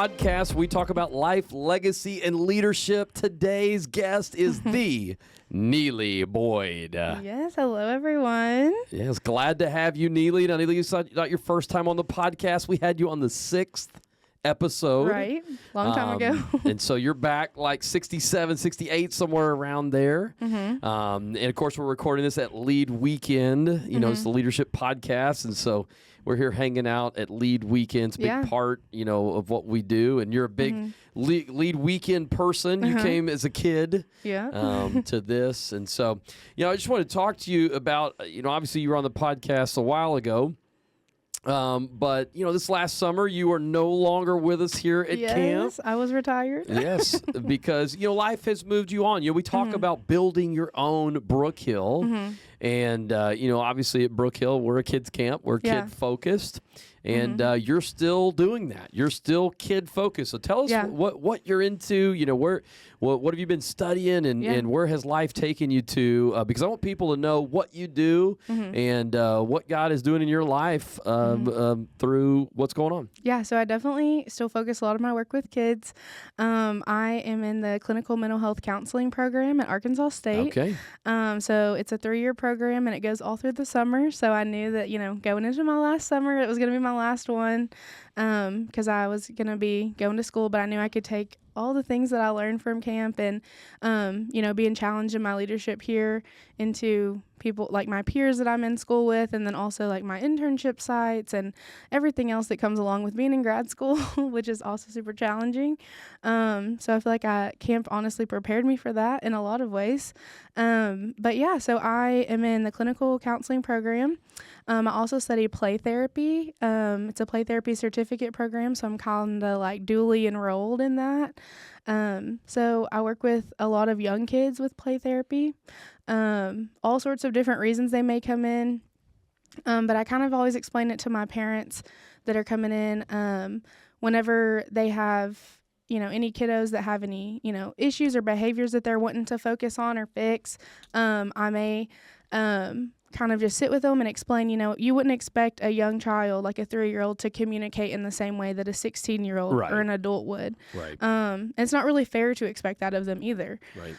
podcast. We talk about life, legacy, and leadership. Today's guest is the Neely Boyd. Yes, hello everyone. Yes, glad to have you, Neely. Now, Neely, it's not your first time on the podcast. We had you on the 6th episode. Right, long time ago. And so you're back like 67, 68, somewhere around there. Mm-hmm. And of course, we're recording this at Lead Weekend. You know, it's the leadership podcast. And so we're here hanging out at Lead Weekend. It's a big part, of what we do. And you're a big Lead Weekend person. You came as a kid to this. And so, I just want to talk to you about, obviously you were on the podcast a while ago. But this last summer, you are no longer with us here at camp. Yes, I was retired. Yes, because, life has moved you on. We talk about building your own Brook Hill. And, obviously at Brook Hill, we're a kids camp. We're kid focused. And you're still doing that. You're still kid focused. So tell us what you're into. What have you been studying, and where has life taken you to? Because I want people to know what you do and what God is doing in your life through what's going on. Yeah, so I definitely still focus a lot of my work with kids. I am in the clinical mental health counseling program at Arkansas State. Okay. So it's a 3-year program, and it goes all through the summer. So I knew that, going into my last summer, it was going to be my last one because I was going to be going to school, but I knew I could take all the things that I learned from camp and, being challenged in my leadership here into people like my peers that I'm in school with, and then also like my internship sites and everything else that comes along with being in grad school, which is also super challenging. So I feel like camp honestly prepared me for that in a lot of ways. But yeah, so I am in the clinical counseling program. I also study play therapy. It's a play therapy certificate program, so I'm kind of like dually enrolled in that. So I work with a lot of young kids with play therapy, all sorts of different reasons they may come in. But I kind of always explain it to my parents that are coming in, whenever they have, any kiddos that have any, issues or behaviors that they're wanting to focus on or fix. I may, kind of just sit with them and explain, you wouldn't expect a young child, like a 3-year-old, to communicate in the same way that a 16-year-old or an adult would. Right. And it's not really fair to expect that of them either. Right.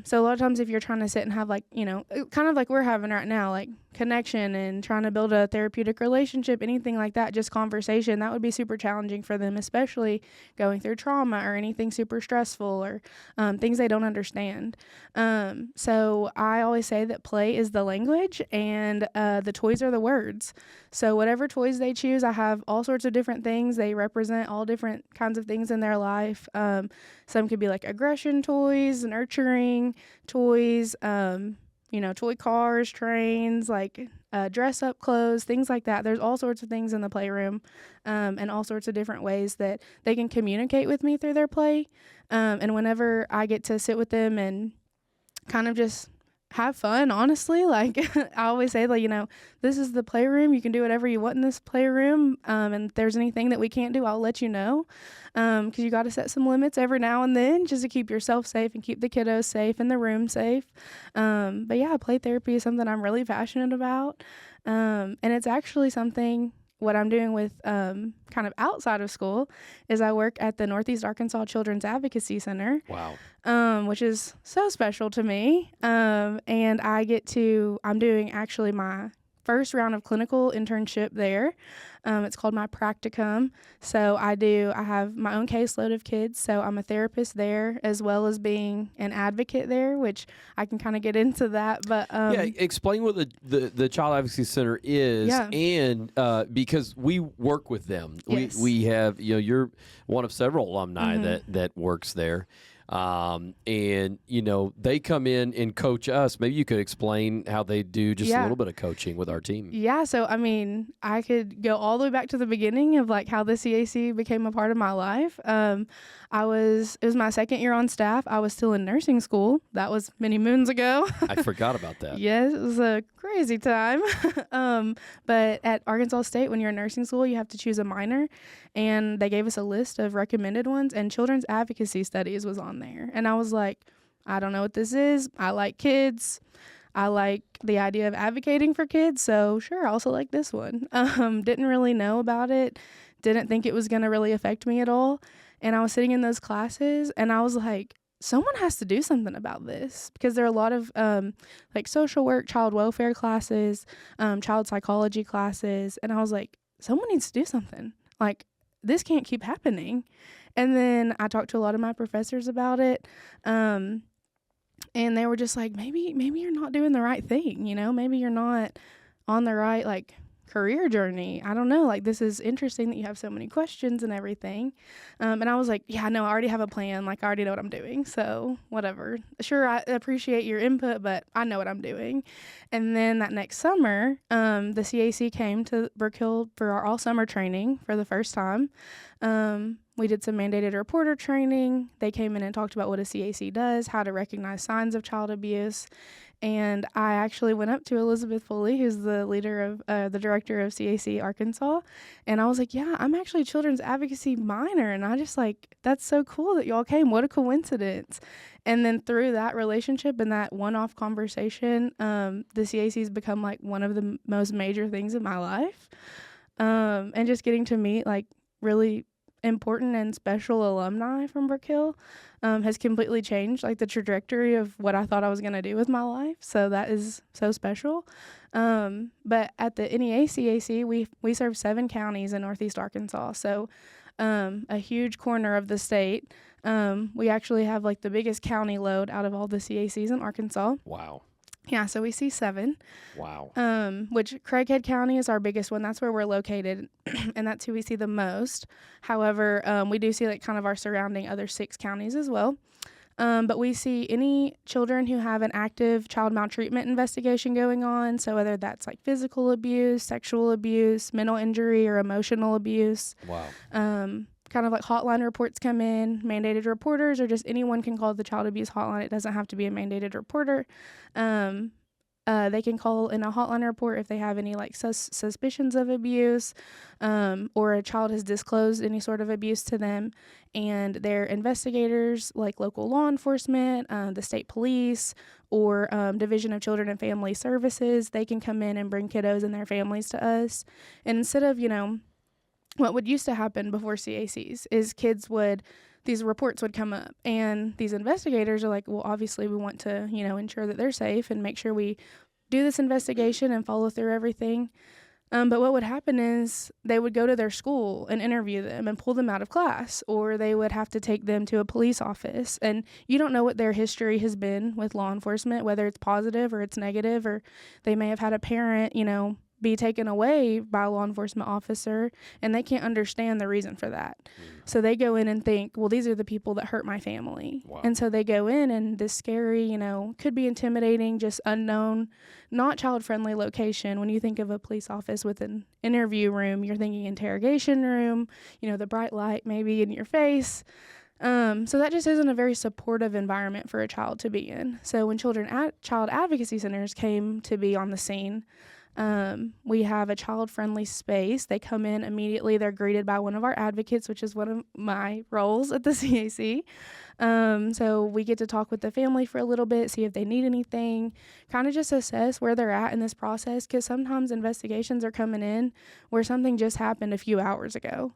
So a lot of times if you're trying to sit and have like, kind of like we're having right now, like connection and trying to build a therapeutic relationship, anything like that, just conversation, that would be super challenging for them, especially going through trauma or anything super stressful or things they don't understand. So I always say that play is the language and the toys are the words. So whatever toys they choose, I have all sorts of different things. They represent all different kinds of things in their life. Some could be like aggression toys, nurturing toys, toy cars, trains, like dress up clothes, things like that. There's all sorts of things in the playroom and all sorts of different ways that they can communicate with me through their play. And whenever I get to sit with them and kind of just have fun, honestly, like I always say, like, this is the playroom. You can do whatever you want in this playroom. And if there's anything that we can't do, I'll let you know. Because you got to set some limits every now and then just to keep yourself safe and keep the kiddos safe and the room safe. But yeah, play therapy is something I'm really passionate about. And it's actually something, what I'm doing with kind of outside of school is I work at the Northeast Arkansas Children's Advocacy Center. Wow. Which is so special to me. And I'm doing actually my first round of clinical internship there. It's called my practicum. So I have my own caseload of kids. So I'm a therapist there as well as being an advocate there, which I can kind of get into that. But explain what the Child Advocacy Center is, and because we work with them, we have you're one of several alumni that works there. And they come in and coach us. Maybe you could explain how they do just a little bit of coaching with our team. Yeah. So, I could go all the way back to the beginning of like how the CAC became a part of my life. It was my second year on staff. I was still in nursing school. That was many moons ago. I forgot about that. Yes. It was a crazy time. But at Arkansas State, when you're in nursing school, you have to choose a minor, and they gave us a list of recommended ones, and children's advocacy studies was on there. And I was like, I don't know what this is. I like kids. I like the idea of advocating for kids. So sure, I also like this one. Didn't really know about it. didn't think it was going to really affect me at all. And I was sitting in those classes and I was like, someone has to do something about this, because there are a lot of like social work, child welfare classes, child psychology classes. And I was like, someone needs to do something. Like, this can't keep happening. And then I talked to a lot of my professors about it. And they were just like, maybe you're not doing the right thing. You know, maybe you're not on the right, like, career journey. I don't know. Like, this is interesting that you have so many questions and everything. And I was like, yeah, no, I already have a plan. Like, I already know what I'm doing. So whatever. Sure, I appreciate your input, but I know what I'm doing. And then that next summer, the CAC came to Brook Hill for our all summer training for the first time. We did some mandated reporter training. They came in and talked about what a CAC does, how to recognize signs of child abuse. And I actually went up to Elizabeth Foley, who's the leader of the director of CAC Arkansas. And I was like, yeah, I'm actually a children's advocacy minor. And I just like, that's so cool that y'all came. What a coincidence. And then through that relationship and that one-off conversation, the CAC has become like one of the most major things in my life. And just getting to meet like really important and special alumni from Brook Hill has completely changed like the trajectory of what I thought I was going to do with my life. So that is so special. But at the NEA CAC, we serve 7 counties in Northeast Arkansas. So a huge corner of the state. We actually have like the biggest county load out of all the CACs in Arkansas. Wow. Yeah, so we see 7. Wow. Which Craighead County is our biggest one. That's where we're located, and that's who we see the most. However, we do see like kind of our surrounding other 6 counties as well. But we see any children who have an active child maltreatment investigation going on. So whether that's like physical abuse, sexual abuse, mental injury, or emotional abuse. Wow. Kind of like hotline reports come in, mandated reporters, or just anyone can call the child abuse hotline. It doesn't have to be a mandated reporter. They can call in a hotline report if they have any like suspicions of abuse, or a child has disclosed any sort of abuse to them, and their investigators like local law enforcement, the state police, or Division of Children and Family Services, they can come in and bring kiddos and their families to us. And instead of, what would used to happen before CACs is these reports would come up, and these investigators are like, well, obviously we want to, ensure that they're safe and make sure we do this investigation and follow through everything. But what would happen is they would go to their school and interview them and pull them out of class, or they would have to take them to a police office. And you don't know what their history has been with law enforcement, whether it's positive or it's negative, or they may have had a parent, be taken away by a law enforcement officer, and they can't understand the reason for that. So they go in and think, well, these are the people that hurt my family. Wow. And so they go in, and this scary, could be intimidating, just unknown, not child-friendly location. When you think of a police office with an interview room, you're thinking interrogation room, the bright light maybe in your face. So that just isn't a very supportive environment for a child to be in. So when child advocacy centers came to be on the scene, we have a child-friendly space. They come in immediately. They're greeted by one of our advocates, which is one of my roles at the CAC. So we get to talk with the family for a little bit, see if they need anything, kind of just assess where they're at in this process, because sometimes investigations are coming in where something just happened a few hours ago.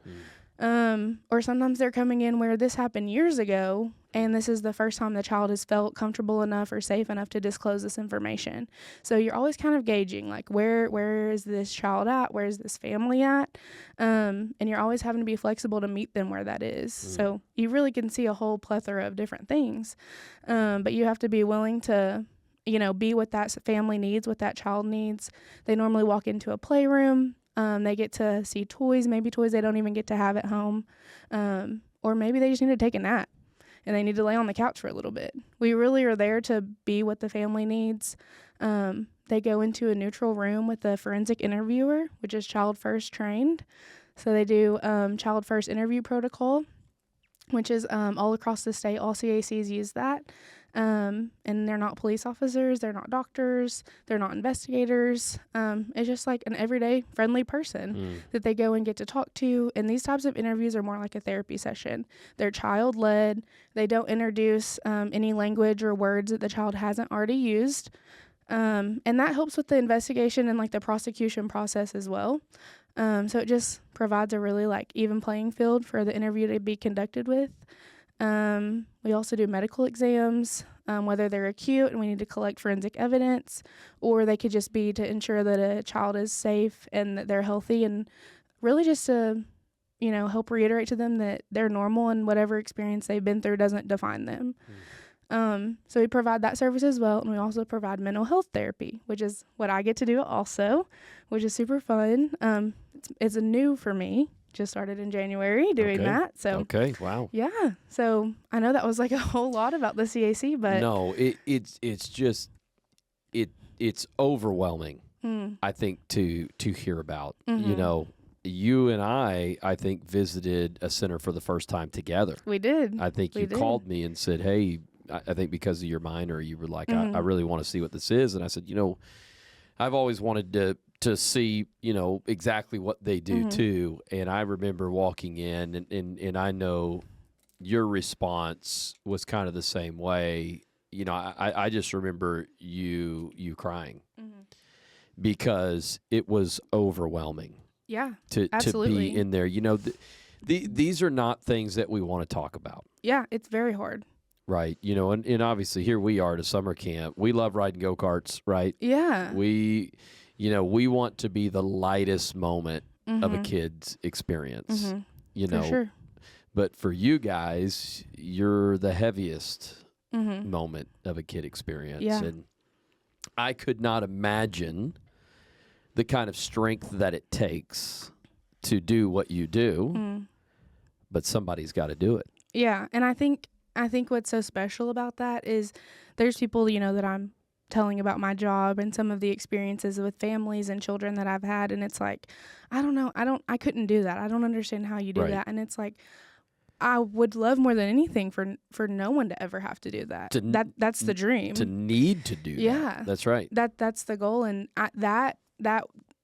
Or sometimes they're coming in where this happened years ago, and this is the first time the child has felt comfortable enough or safe enough to disclose this information. So you're always kind of gauging, like, where is this child at? Where is this family at? And you're always having to be flexible to meet them where that is. So you really can see a whole plethora of different things. But you have to be willing to, be what that family needs, what that child needs. They normally walk into a playroom. They get to see toys, maybe toys they don't even get to have at home. Or maybe they just need to take a nap and they need to lay on the couch for a little bit. We really are there to be what the family needs. They go into a neutral room with a forensic interviewer, which is Child First trained. So they do Child First interview protocol, which is all across the state. All CACs use that. And they're not police officers, they're not doctors, they're not investigators. It's just like an everyday friendly person that they go and get to talk to. And these types of interviews are more like a therapy session. They're child-led. They don't introduce any language or words that the child hasn't already used. And that helps with the investigation and like the prosecution process as well. So it just provides a really like even playing field for the interview to be conducted with. We also do medical exams, whether they're acute and we need to collect forensic evidence, or they could just be to ensure that a child is safe and that they're healthy, and really just to, help reiterate to them that they're normal and whatever experience they've been through doesn't define them. So we provide that service as well, and we also provide mental health therapy, which is what I get to do also, which is super fun. It's a new for me. Just started in January doing that. So okay, wow. Yeah. So I know that was like a whole lot about the CAC, but no, it's just it's overwhelming. I think to hear about. You and I think visited a center for the first time together. We did. I think you called me and said, "Hey, I think because of your minor, you were like, I really want to see what this is." And I said, I've always wanted to see, exactly what they do too. And I remember walking in and I know your response was kind of the same way. I just remember you crying because it was overwhelming. Yeah, to be in there. These are not things that we want to talk about. Yeah, it's very hard. Right. And obviously here we are at a summer camp. We love riding go-karts, right? Yeah. We want to be the lightest moment of a kid's experience, For sure. But for you guys, you're the heaviest moment of a kid experience. Yeah. And I could not imagine the kind of strength that it takes to do what you do, but somebody's got to do it. Yeah. And I think what's so special about that is there's people, that I'm telling about my job and some of the experiences with families and children that I've had. And it's like, I don't know. I couldn't do that. I don't understand how you do that. And it's like, I would love more than anything for no one to ever have to do that. That's the dream. To need to do that. That's right. That's the goal. And that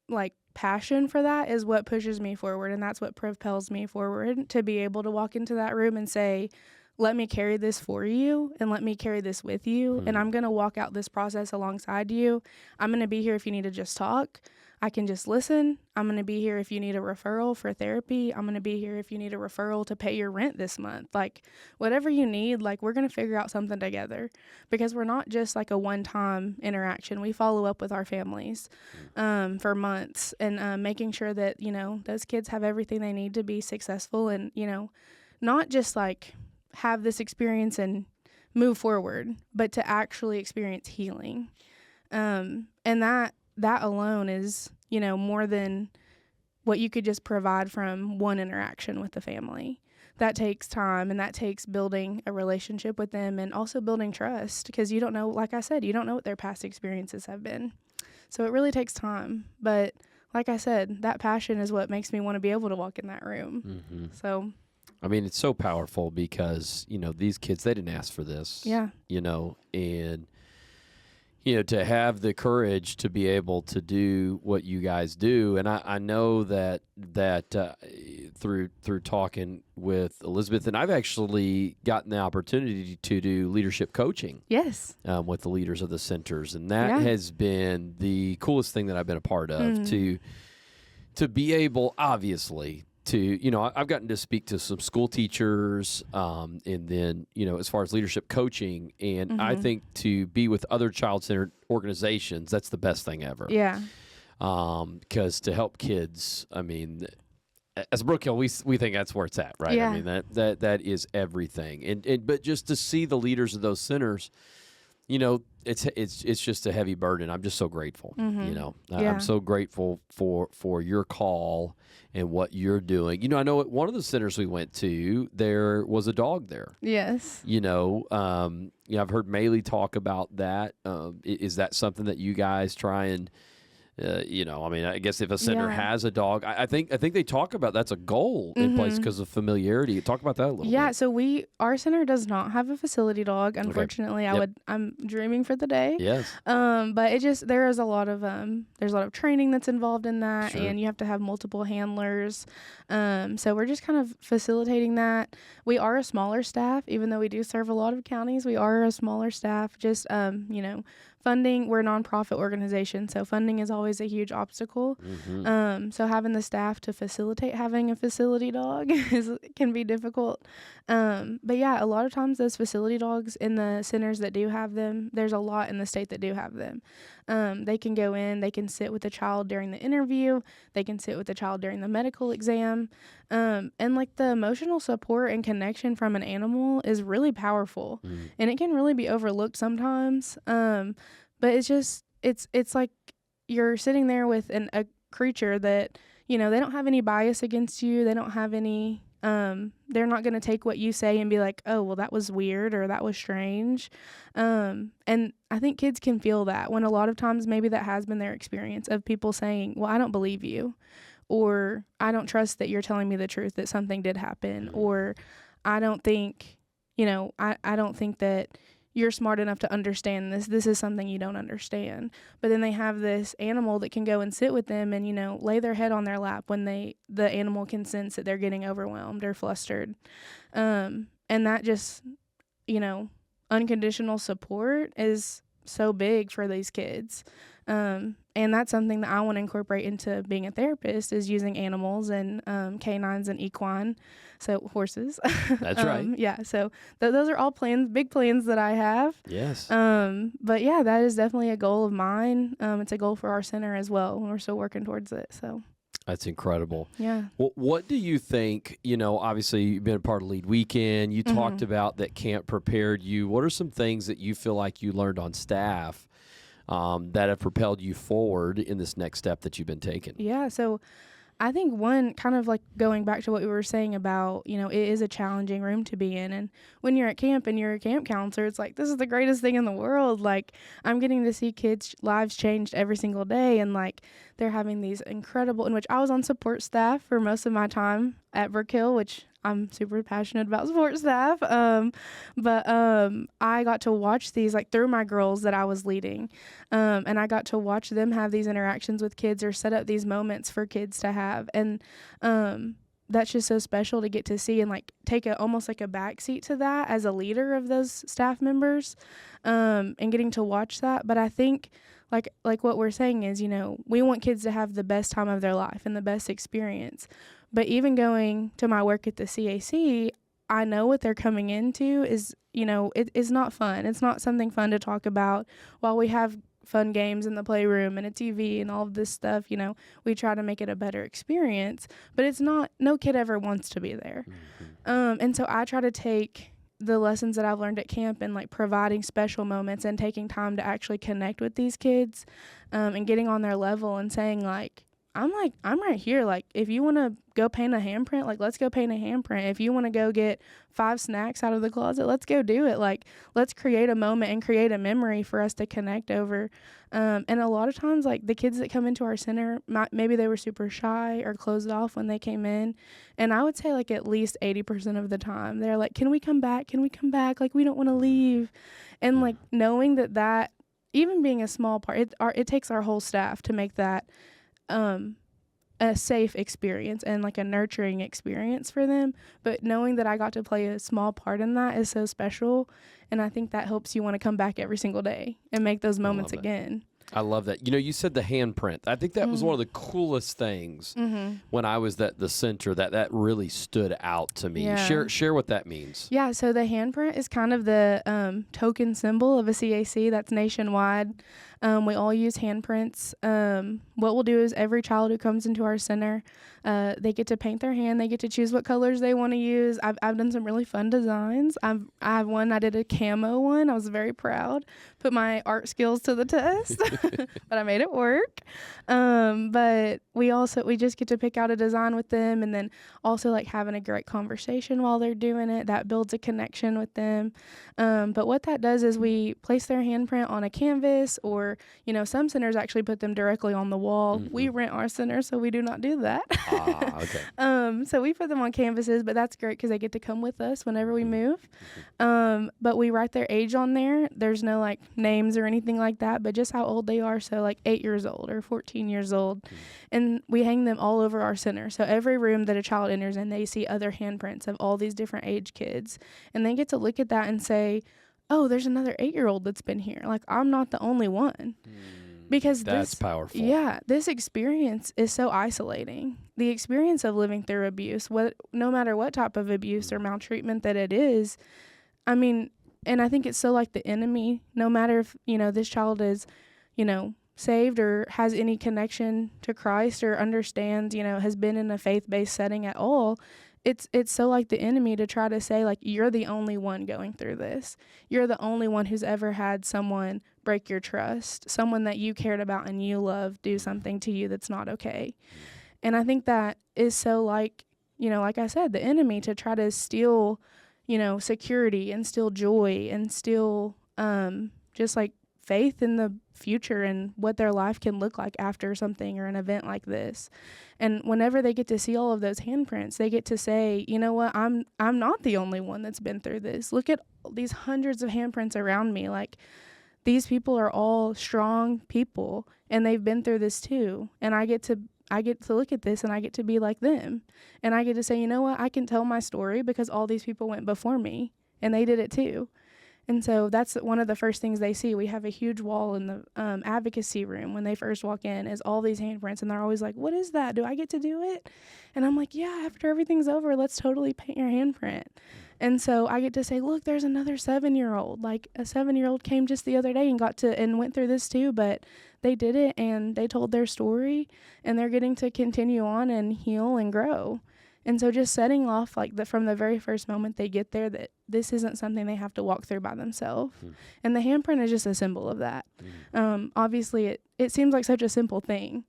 like passion for that is what pushes me forward. And that's what propels me forward, to be able to walk into that room and say, let me carry this for you and let me carry this with you. And I'm going to walk out this process alongside you. I'm going to be here if you need to just talk. I can just listen. I'm going to be here if you need a referral for therapy. I'm going to be here if you need a referral to pay your rent this month. Like, whatever you need, like, we're going to figure out something together, because we're not just like a one-time interaction. We follow up with our families for months, and making sure that, those kids have everything they need to be successful, and, not just like have this experience and move forward, but to actually experience healing. And that alone is, more than what you could just provide from one interaction with the family. That takes time, and that takes building a relationship with them, and also building trust, because you don't know, like I said, you don't know what their past experiences have been. So it really takes time. But like I said, that passion is what makes me want to be able to walk in that room. So, I mean, it's so powerful because, these kids, they didn't ask for this. Yeah. And to have the courage to be able to do what you guys do. And I know that through talking with Elizabeth, and I've actually gotten the opportunity to do leadership coaching. Yes. With the leaders of the centers. And that has been the coolest thing that I've been a part of, to be able, obviously, to, I've gotten to speak to some school teachers, and then, as far as leadership coaching, and I think to be with other child-centered organizations, that's the best thing ever. Yeah. Because to help kids, I mean, as Brook Hill, we think that's where it's at, right? Yeah. I mean, that is everything. And but just to see the leaders of those centers, it's just a heavy burden. I'm just so grateful. I'm so grateful for your call and what you're doing. I know at one of the centers we went to, there was a dog there. Yes. I've heard Neely talk about that. Is that something that you guys try and I guess if a center has a dog, I think they talk about that's a goal in place because of familiarity. Talk about that a little bit. Yeah, so our center does not have a facility dog. Unfortunately, Okay. I'm dreaming for the day. Yes. But there's a lot of training that's involved in that, Sure. and you have to have multiple handlers. So we're just kind of facilitating that. We are a smaller staff, even though we do serve a lot of counties. We are a smaller staff, just funding, we're a nonprofit organization, so funding is always a huge obstacle. So having the staff to facilitate having a facility dog can be difficult. But yeah, a lot of times those facility dogs in the centers that do have them, there's a lot in the state that do have them. They can go in, they can sit with the child during the interview, they can sit with the child during the medical exam. And like the emotional support and connection from an animal is really powerful, and it can really be overlooked sometimes. But it's like you're sitting there with a creature that, you know, they don't have any bias against you. They don't have any, they're not going to take what you say and be like, oh, well, that was weird or that was strange. And I think kids can feel that when a lot of times maybe that has been their experience of people saying, well, I don't believe you, or I don't trust that you're telling me the truth, that something did happen, or I don't think, you know, I don't think that you're smart enough to understand this. This is something you don't understand. But then they have this animal that can go and sit with them and, you know, lay their head on their lap when the animal can sense that they're getting overwhelmed or flustered. And that just, you know, unconditional support is so big for these kids. And that's something that I want to incorporate into being a therapist, is using animals and canines and equine, so horses. That's right. Yeah, so those are all big plans that I have. Yes. But yeah, that is definitely a goal of mine. It's a goal for our center as well, and we're still working towards it. So that's incredible. Yeah. Well, what do you think, you know, obviously you've been a part of Lead Weekend. You talked about that camp prepared you. What are some things that you feel like you learned on staff that have propelled you forward in this next step that you've been taking? Yeah, so I think one, kind of like going back to what we were saying about, you know, it is a challenging room to be in. And when you're at camp and you're a camp counselor, it's like, this is the greatest thing in the world. Like, I'm getting to see kids' lives changed every single day. And like, they're having these incredible, in which I was on support staff for most of my time at Brook Hill, which I'm super passionate about support staff. But I got to watch these, like, through my girls that I was leading. And I got to watch them have these interactions with kids or set up these moments for kids to have. And that's just so special to get to see and like take almost like a backseat to that as a leader of those staff members, and getting to watch that. But I think like what we're saying is, you know, we want kids to have the best time of their life and the best experience. But even going to my work at the CAC, I know what they're coming into is, you know, it is not fun. It's not something fun to talk about. While we have fun games in the playroom and a TV and all of this stuff, you know, we try to make it a better experience. But it's not, no kid ever wants to be there. And so I try to take the lessons that I've learned at camp and like providing special moments and taking time to actually connect with these kids, and getting on their level and saying like, I'm right here. Like, if you want to go paint a handprint, like, let's go paint a handprint. If you want to go get 5 snacks out of the closet, let's go do it. Like, let's create a moment and create a memory for us to connect over. And a lot of times, like, the kids that come into our center, maybe they were super shy or closed off when they came in. And I would say, like, at least 80% of the time, they're like, can we come back? Can we come back? Like, we don't want to leave. And, like, knowing that even being a small part, it takes our whole staff to make that a safe experience and like a nurturing experience for them. But knowing that I got to play a small part in that is so special. And I think that helps you want to come back every single day and make those moments again. I love that. You know, you said the handprint. I think that was one of the coolest things when I was at the center that really stood out to me. Yeah. Share what that means. Yeah, so the handprint is kind of the token symbol of a CAC that's nationwide. We all use handprints. What we'll do is every child who comes into our center, they get to paint their hand. They get to choose what colors they want to use. I've done some really fun designs. I have one. I did a camo one. I was very proud. Put my art skills to the test, but I made it work. But we just get to pick out a design with them, and then also like having a great conversation while they're doing it. That builds a connection with them. But what that does is we place their handprint on a canvas, or, you know, some centers actually put them directly on the wall. We rent our center, so we do not do that. Okay. So we put them on canvases, but that's great because they get to come with us whenever we move. But we write their age on there. There's no like names or anything like that, but just how old they are. So like 8 years old or 14 years old. And we hang them all over our center. So every room that a child enters in, they see other handprints of all these different age kids. And they get to look at that and say, oh, there's another 8-year-old that's been here. Like, I'm not the only one. Because that's powerful. Yeah, this experience is so isolating. The experience of living through abuse, no matter what type of abuse or maltreatment that it is, I mean, and I think it's so like the enemy, no matter if, this child is, saved or has any connection to Christ or understands, has been in a faith-based setting at all, it's so like the enemy to try to say, like, you're the only one going through this. You're the only one who's ever had someone break your trust, someone that you cared about and you love do something to you that's not okay. And I think that is so like, like I said, the enemy to try to steal, security and steal joy and steal just like faith in the future and what their life can look like after something or an event like this. And whenever they get to see all of those handprints, they get to say, you know what, I'm not the only one that's been through this. Look at these hundreds of handprints around me. Like, these people are all strong people and they've been through this too. And I get to look at this and I get to be like them. And I get to say, you know what, I can tell my story because all these people went before me and they did it too. And so that's one of the first things they see. We have a huge wall in the advocacy room when they first walk in is all these handprints. And they're always like, what is that? Do I get to do it? And I'm like, yeah, after everything's over, let's totally paint your handprint. And so I get to say, look, there's another 7-year-old. Like, a 7-year-old came just the other day and went through this too, but they did it and they told their story and they're getting to continue on and heal and grow. And so just setting off like from the very first moment they get there that this isn't something they have to walk through by themselves. And the handprint is just a symbol of that. Obviously it seems like such a simple thing.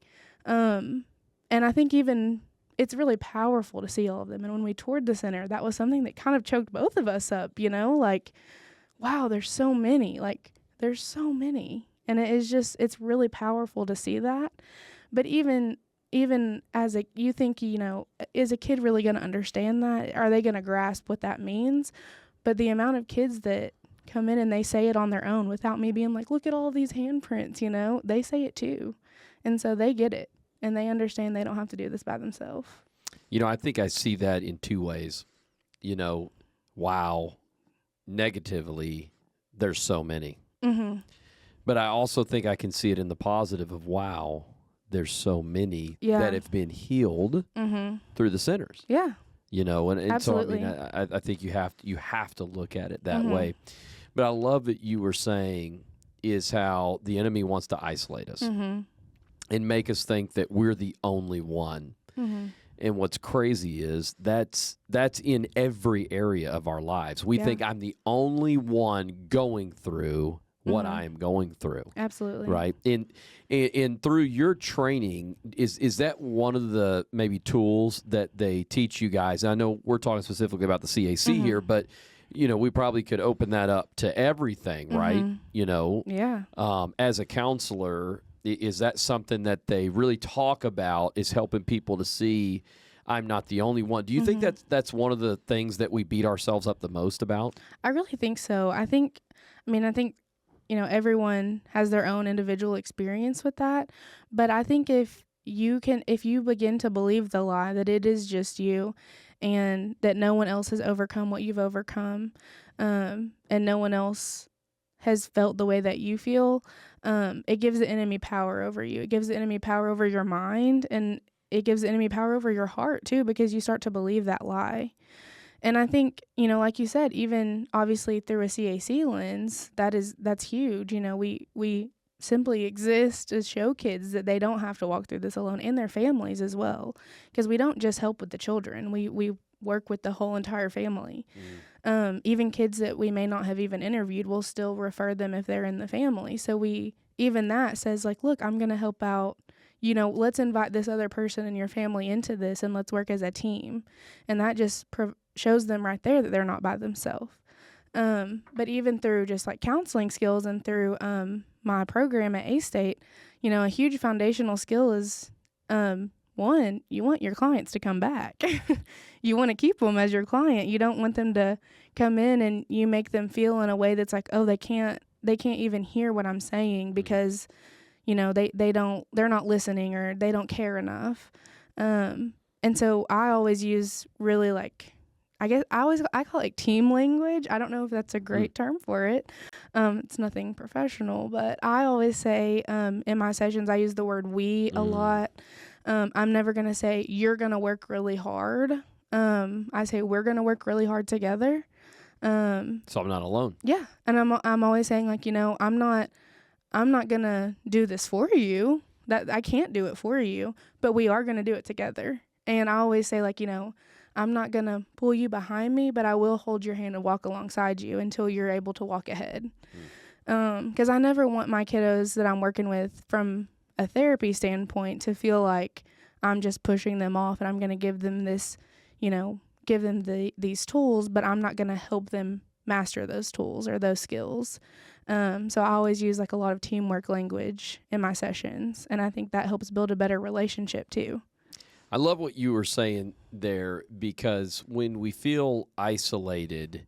And I think even it's really powerful to see all of them. And when we toured the center, that was something that kind of choked both of us up, like, wow, there's so many. And it's really powerful to see that. But even as you think, is a kid really going to understand that? Are they going to grasp what that means? But the amount of kids that come in and they say it on their own without me being like, look at all these handprints, they say it too. And so they get it and they understand they don't have to do this by themselves. I think I see that in two ways. Wow, negatively, there's so many. Mm-hmm. But I also think I can see it in the positive of, wow, there's so many that have been healed through the centers. Yeah. And so I think you have to look at it that way. But I love that you were saying is how the enemy wants to isolate us and make us think that we're the only one. And what's crazy is that's in every area of our lives. We think I'm the only one going through what I am going through. Absolutely. Right. And through your training, is that one of the maybe tools that they teach you guys? I know we're talking specifically about the CAC here, but we probably could open that up to everything, right? Yeah. As a counselor, is that something that they really talk about, is helping people to see I'm not the only one? Do you think that's one of the things that we beat ourselves up the most about? I really think so. I think everyone has their own individual experience with that. But I think if you begin to believe the lie that it is just you and that no one else has overcome what you've overcome, and no one else has felt the way that you feel, it gives the enemy power over you. It gives the enemy power over your mind, and it gives the enemy power over your heart too, because you start to believe that lie. And I think, like you said, even obviously through a CAC lens, that's huge. We simply exist to show kids that they don't have to walk through this alone, and their families as well, because we don't just help with the children. We work with the whole entire family. Even kids that we may not have even interviewed, we'll still refer them if they're in the family. So even that says, like, look, I'm going to help out. Let's invite this other person in your family into this, and let's work as a team. And that just shows them right there that they're not by themselves. But even through just like counseling skills and through my program at A-State, a huge foundational skill is, one, you want your clients to come back. You want to keep them as your client. You don't want them to come in and you make them feel in a way that's like, oh, they can't even hear what I'm saying because, they're not listening or they don't care enough. And so I always use really I guess I call it like team language. I don't know if that's a great term for it. It's nothing professional, but I always say in my sessions I use the word we a lot. I'm never gonna say you're gonna work really hard. I say we're gonna work really hard together. So I'm not alone. Yeah, and I'm always saying like, you know, I'm not gonna do this for you. That I can't do it for you, but we are gonna do it together. And I always say like, you know, I'm not gonna pull you behind me, but I will hold your hand and walk alongside you until you're able to walk ahead. Because I never want my kiddos that I'm working with from a therapy standpoint to feel like I'm just pushing them off and I'm gonna give them this, you know, give them these tools, but I'm not gonna help them master those tools or those skills. So I always use like a lot of teamwork language in my sessions, and I think that helps build a better relationship too. I love what you were saying there, because when we feel isolated,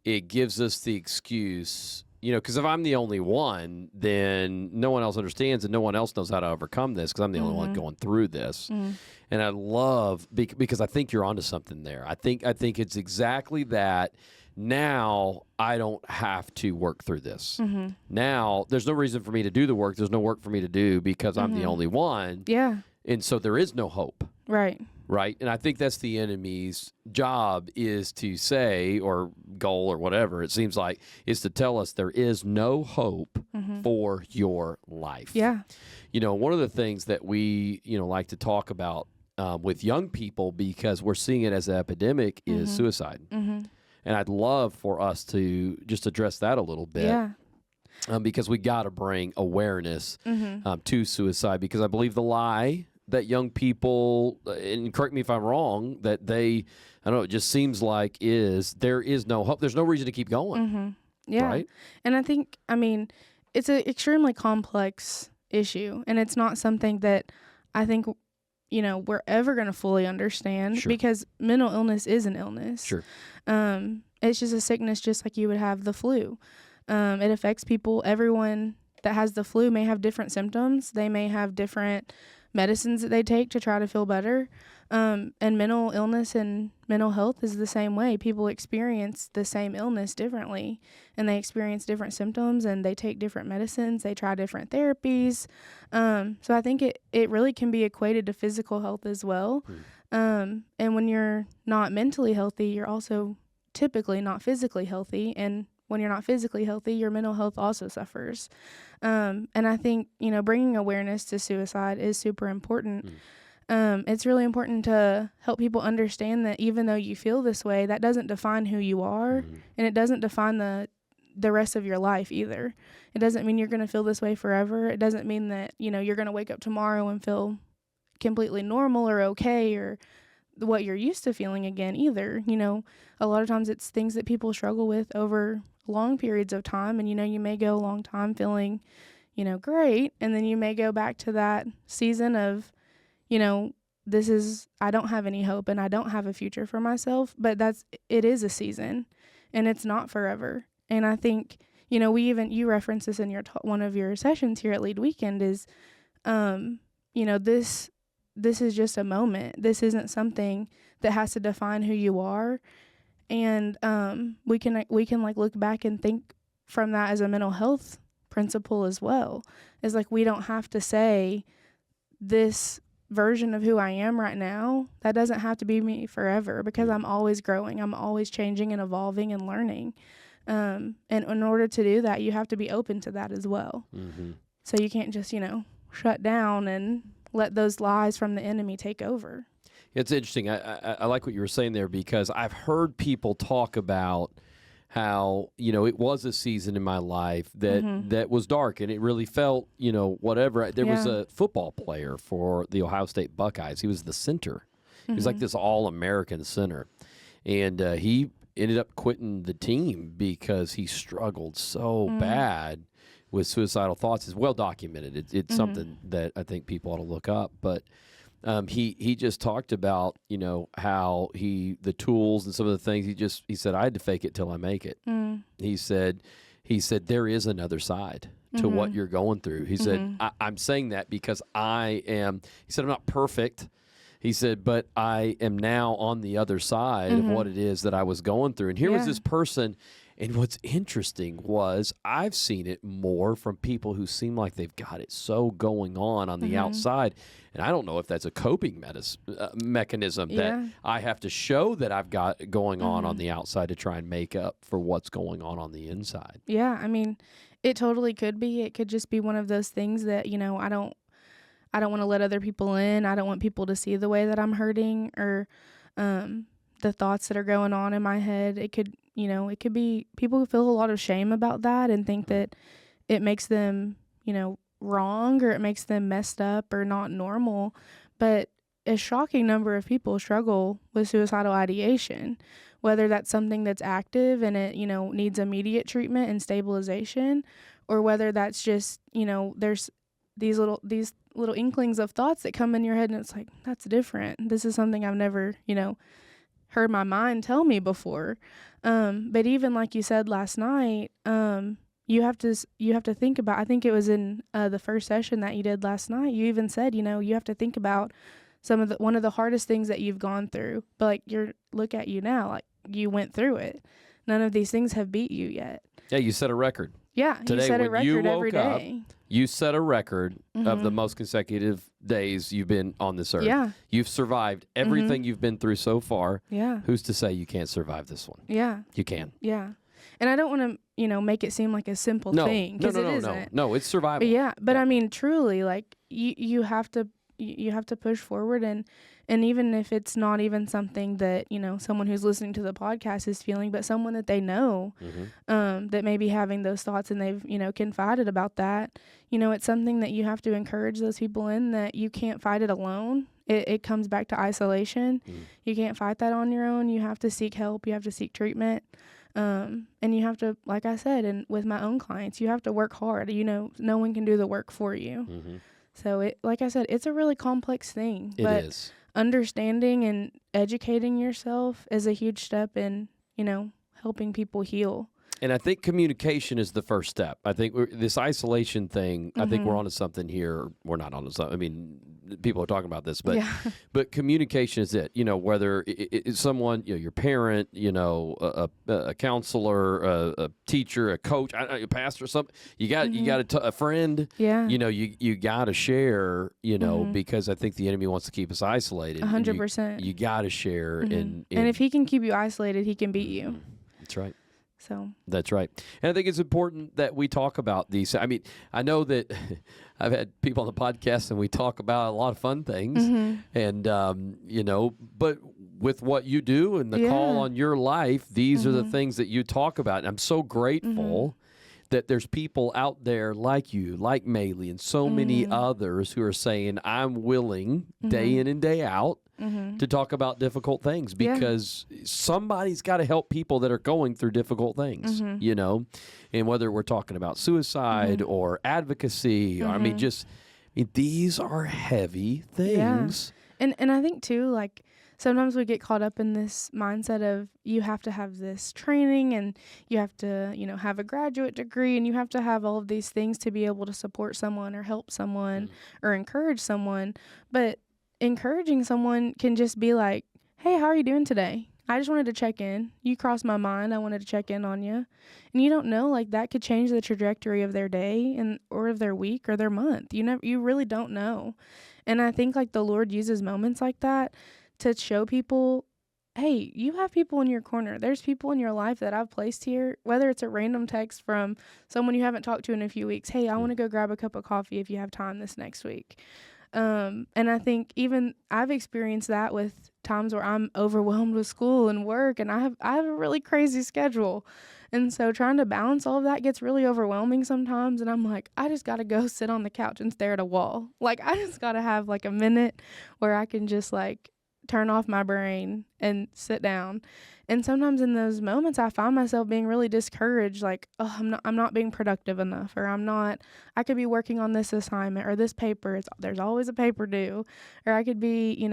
it gives us the excuse, you know, because if I'm the only one, then no one else understands and no one else knows how to overcome this because I'm the only one going through this. And I love, because I think you're onto something there. I think it's exactly that. Now I don't have to work through this. Now there's no reason for me to do the work. There's no work for me to do because I'm the only one. Yeah. And so there is no hope. Right. Right. And I think that's the enemy's job, is to say, or goal or whatever it seems like, is to tell us there is no hope for your life. Yeah. You know, one of the things that we, you know, like to talk about with young people, because we're seeing it as an epidemic, is suicide. And I'd love for us to just address that a little bit. Yeah. Because we got to bring awareness to suicide, because I believe the lie that young people, and correct me if I'm wrong, that I don't know, it just seems like there is no hope. There's no reason to keep going. Yeah. Right? And I think, I mean, it's an extremely complex issue, and it's not something that I think, you know, we're ever going to fully understand, because mental illness is an illness. Sure. It's just a sickness, just like you would have the flu. It affects people. Everyone that has the flu may have different symptoms. They may have different medicines that they take to try to feel better. And mental illness and mental health is the same way. People experience the same illness differently, and they experience different symptoms, and they take different medicines. They try different therapies. So I think it really can be equated to physical health as well. And when you're not mentally healthy, you're also typically not physically healthy. And when you're not physically healthy, your mental health also suffers. And I think, you know, bringing awareness to suicide is super important. It's really important to help people understand that even though you feel this way, that doesn't define who you are, and it doesn't define the rest of your life either. It doesn't mean you're going to feel this way forever. It doesn't mean that, you know, you're going to wake up tomorrow and feel completely normal or okay or what you're used to feeling again either. You know, a lot of times it's things that people struggle with over long periods of time, and, you know, you may go a long time feeling, you know, great, and then you may go back to that season of, you know, I don't have any hope and I don't have a future for myself, but it is a season, and it's not forever. And I think, you know, you referenced this in one of your sessions here at Lead Weekend is, you know, this is just a moment. This isn't something that has to define who you are. And we can like look back and think from that as a mental health principle as well. It's like we don't have to say this version of who I am right now, that doesn't have to be me forever, because I'm always growing. I'm always changing and evolving and learning. And in order to do that, you have to be open to that as well. So you can't just, you know, shut down and let those lies from the enemy take over. It's interesting. I like what you were saying there, because I've heard people talk about how, you know, it was a season in my life that was dark, and it really felt, you know, whatever. There was a football player for the Ohio State Buckeyes. He was the center. He was like this all-American center. And he ended up quitting the team because he struggled so bad with suicidal thoughts. It's well documented. It's something that I think people ought to look up. But he just talked about, you know, how the tools and some of the things he said, I had to fake it till I make it. He said there is another side to what you're going through. He said, I'm saying that because he said, I'm not perfect. He said, but I am now on the other side of what it is that I was going through. And here was this person. And what's interesting was I've seen it more from people who seem like they've got it so going on the outside. And I don't know if that's a coping mechanism that I have to show that I've got going on the outside to try and make up for what's going on the inside. Yeah, I mean, it totally could be. It could just be one of those things that, I don't want to let other people in. I don't want people to see the way that I'm hurting or the thoughts that are going on in my head. It could be people who feel a lot of shame about that and think that it makes them, wrong or it makes them messed up or not normal. But a shocking number of people struggle with suicidal ideation, whether that's something that's active and it, needs immediate treatment and stabilization, or whether that's just, there's these little inklings of thoughts that come in your head and it's like, that's different. This is something I've never, heard my mind tell me before. But even like you said last night, you have to think about, I think it was in the first session that you did last night, you even said, you have to think about one of the hardest things that you've gone through, but like look at you now, like you went through it. None of these things have beat you yet. Yeah, you set a record. Yeah, today, you set a record you woke every day. Up, you set a record of the most consecutive days you've been on this earth. Yeah. You've survived everything you've been through so far. Yeah. Who's to say you can't survive this one? Yeah. You can. Yeah. And I don't want to, make it seem like a simple thing, because it isn't. No, it's survival. But yeah, but I mean, truly, like you have to push forward, and even if it's not even something that, someone who's listening to the podcast is feeling, but someone that they know, that may be having those thoughts and they've, confided about that, it's something that you have to encourage those people in, that you can't fight it alone. It comes back to isolation. You can't fight that on your own. You have to seek help. You have to seek treatment. And you have to, like I said, and with my own clients, you have to work hard. No one can do the work for you. So like I said, it's a really complex thing. But it is. Understanding and educating yourself is a huge step in, helping people heal. And I think communication is the first step. I think this isolation thing, I think we're onto something here. We're not onto something. I mean, people are talking about this, but but communication is it. Whether it's someone, your parent, a counselor, a teacher, a coach, a pastor, something. You got a friend. Yeah. You got to share. Because I think the enemy wants to keep us isolated. 100%. You got to share. And if he can keep you isolated, he can beat you. That's right. So that's right. And I think it's important that we talk about these. I mean, I know that I've had people on the podcast and we talk about a lot of fun things and, but with what you do and the call on your life, these are the things that you talk about. And I'm so grateful that there's people out there like you, like Neely, and so many others who are saying, I'm willing day in and day out to talk about difficult things, because somebody's got to help people that are going through difficult things, and whether we're talking about suicide or advocacy, or these are heavy things. Yeah. And I think too, like, sometimes we get caught up in this mindset of you have to have this training and you have to, have a graduate degree and you have to have all of these things to be able to support someone or help someone or encourage someone. But encouraging someone can just be like, hey, how are you doing today? I just wanted to check in. You crossed my mind. I wanted to check in on you. And you don't know, like, that could change the trajectory of their day or of their week or their month. You really don't know. And I think, like, the Lord uses moments like that to show people, hey, you have people in your corner. There's people in your life that I've placed here, whether it's a random text from someone you haven't talked to in a few weeks. Hey, I want to go grab a cup of coffee if you have time this next week. And I think even I've experienced that with times where I'm overwhelmed with school and work, and I have a really crazy schedule. And so trying to balance all of that gets really overwhelming sometimes. And I'm like, I just got to go sit on the couch and stare at a wall. Like, I just got to have like a minute where I can just like turn off my brain and sit down. And sometimes in those moments, I find myself being really discouraged, like, oh, I'm not being productive enough, or I could be working on this assignment or this paper. There's always a paper due, or I could be,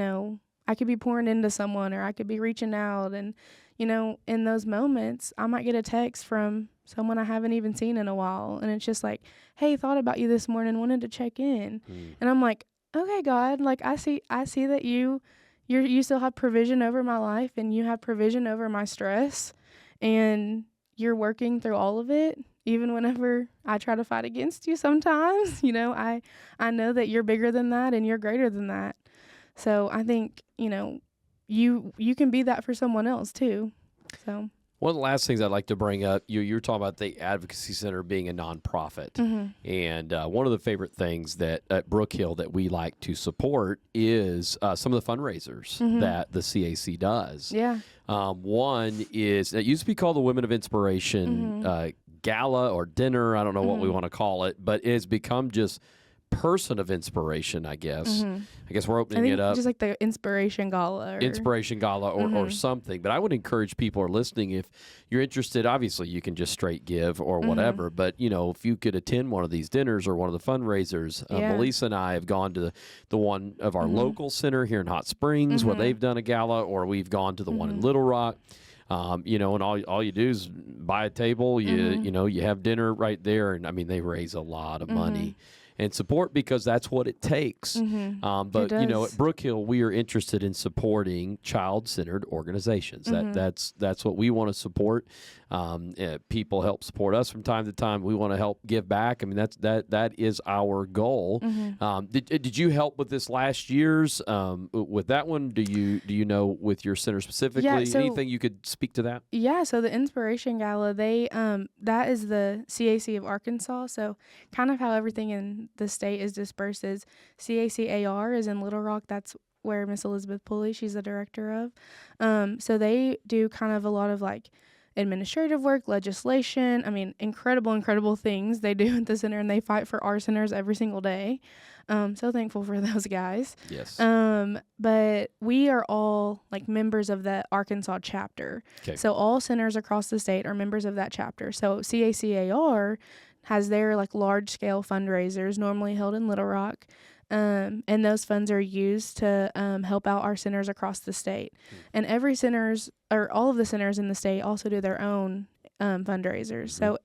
I could be pouring into someone, or I could be reaching out. And, in those moments, I might get a text from someone I haven't even seen in a while. And it's just like, hey, thought about you this morning, wanted to check in. And I'm like, okay, God, like, I see that you you still have provision over my life, and you have provision over my stress, and you're working through all of it, even whenever I try to fight against you sometimes. I know that you're bigger than that and you're greater than that. So I think, you can be that for someone else too. So one of the last things I'd like to bring up, you were talking about the Advocacy Center being a nonprofit. And one of the favorite things that at Brook Hill that we like to support is some of the fundraisers that the CAC does. Yeah. One is, it used to be called the Women of Inspiration Gala or dinner. I don't know what we want to call it, but it's become just Person of Inspiration, I guess. I guess we're opening it up. Just like the Inspiration Gala. Or something. But I would encourage people who are listening, if you're interested, obviously you can just straight give or whatever. But, if you could attend one of these dinners or one of the fundraisers, Melissa and I have gone to the one of our local center here in Hot Springs where they've done a gala, or we've gone to the one in Little Rock. And all you do is buy a table, you have dinner right there. And I mean, they raise a lot of money and support, because that's what it takes. But at Brook Hill, we are interested in supporting child-centered organizations. That's what we want to support. People help support us from time to time. We want to help give back. I mean, that is our goal. Did you help with this last year's with that one? Do you know with your center specifically? Anything you could speak to that? Yeah. So the Inspiration Gala, they that is the CAC of Arkansas. So kind of how everything in the state is dispersed is CACAR is in Little Rock. That's where Miss Elizabeth Pulley, she's the director of. So they do kind of a lot of like administrative work, legislation. I mean, incredible things they do at the center, and they fight for our centers every single day. So thankful for those guys. Yes. But we are all like members of the Arkansas chapter. Okay. So all centers across the state are members of that chapter. So CACAR has their like large scale fundraisers normally held in Little Rock. And those funds are used to help out our centers across the state. And all of the centers in the state also do their own fundraisers. So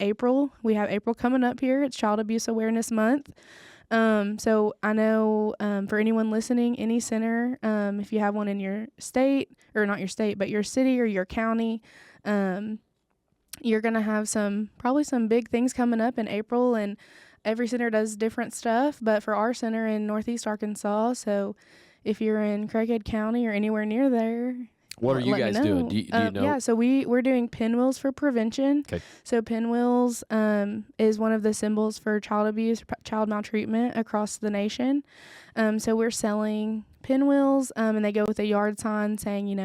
we have April coming up here. It's Child Abuse Awareness Month. So I know for anyone listening, any center, if you have one in your state, or not your state, but your city or your county, you're going to have probably some big things coming up in April, and every center does different stuff. But for our center in Northeast Arkansas, so if you're in Craighead County or anywhere near there, what are you guys doing? Do you know? Yeah, so we're doing pinwheels for prevention. Okay. So pinwheels is one of the symbols for child abuse, child maltreatment across the nation. So we're selling pinwheels, and they go with a yard sign saying,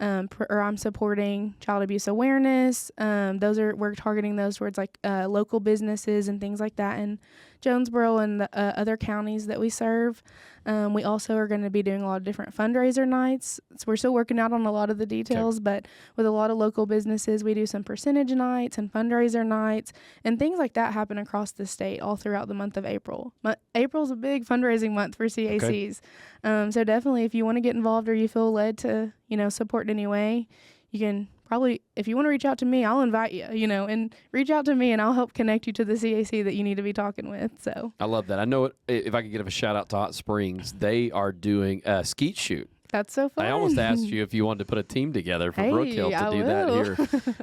I'm supporting child abuse awareness. We're targeting those towards like local businesses and things like that in Jonesboro and the other counties that we serve. We also are going to be doing a lot of different fundraiser nights. So we're still working out on a lot of the details, but with a lot of local businesses, we do some percentage nights and fundraiser nights, and things like that happen across the state all throughout the month of April. April's a big fundraising month for CACs. Okay. So definitely, if you want to get involved or you feel led to, support in any way, you can probably, if you want to reach out to me, I'll invite you, and reach out to me and I'll help connect you to the CAC that you need to be talking with. So I love that. I know if I could give a shout out to Hot Springs, they are doing a skeet shoot. That's so fun. I almost asked you if you wanted to put a team together for Brook Hill to do that here.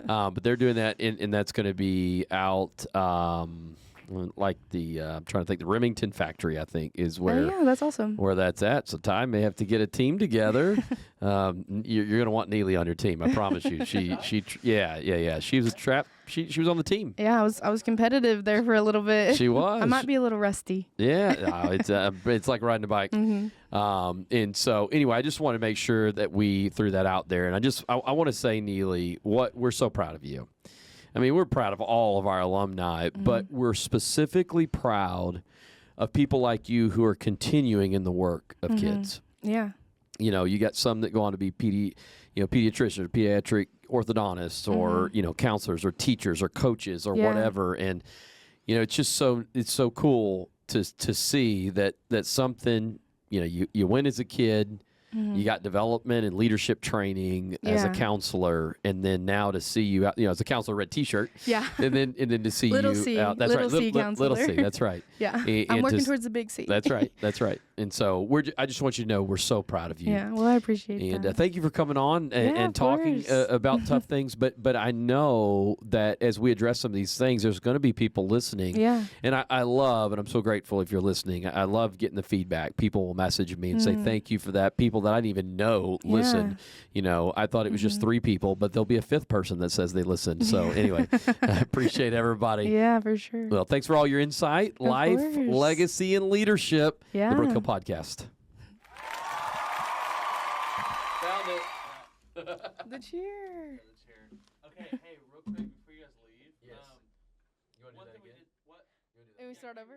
But they're doing that, and that's going to be out like I'm trying to think, the Remington factory, I think, is where. Oh, yeah, that's awesome. Where that's at. So Ty may have to get a team together. You're going to want Neely on your team, I promise you. She was a trap. She was on the team. Yeah, I was competitive there for a little bit. She was. I might be a little rusty. Yeah, it's like riding a bike. And so anyway, I just want to make sure that we threw that out there. And I want to say, Neely, we're so proud of you. I mean, we're proud of all of our alumni, but we're specifically proud of people like you who are continuing in the work of kids. Yeah. You got some that go on to be pediatricians, or pediatric orthodontists, or counselors, or teachers, or coaches, or whatever. And it's just so cool to see that something you win as a kid. Mm-hmm. You got development and leadership training as a counselor, and then now to see you out, as a counselor, red T-shirt. Yeah. And then to see little you C, out. That's little right. C counselor. Little C. That's right. Yeah. And I'm working towards the big C. That's right. That's right. And so I just want you to know we're so proud of you. Yeah. Well, I appreciate that. And thank you for coming on and talking about tough things. But I know that as we address some of these things, there's going to be people listening. Yeah. And I love, and I'm so grateful if you're listening, I love getting the feedback. People will message me and say thank you for that. People that I didn't even know listen. I thought it was just 3 people, but there'll be a 5th person that says they listened. So anyway, I appreciate everybody. Yeah, for sure. Well, thanks for all your insight, life, legacy, and leadership. Yeah. The Brook Hill Podcast. Found it. The cheer. Okay, hey, real quick before you guys leave. Yes. You want to do that again? Can we start over?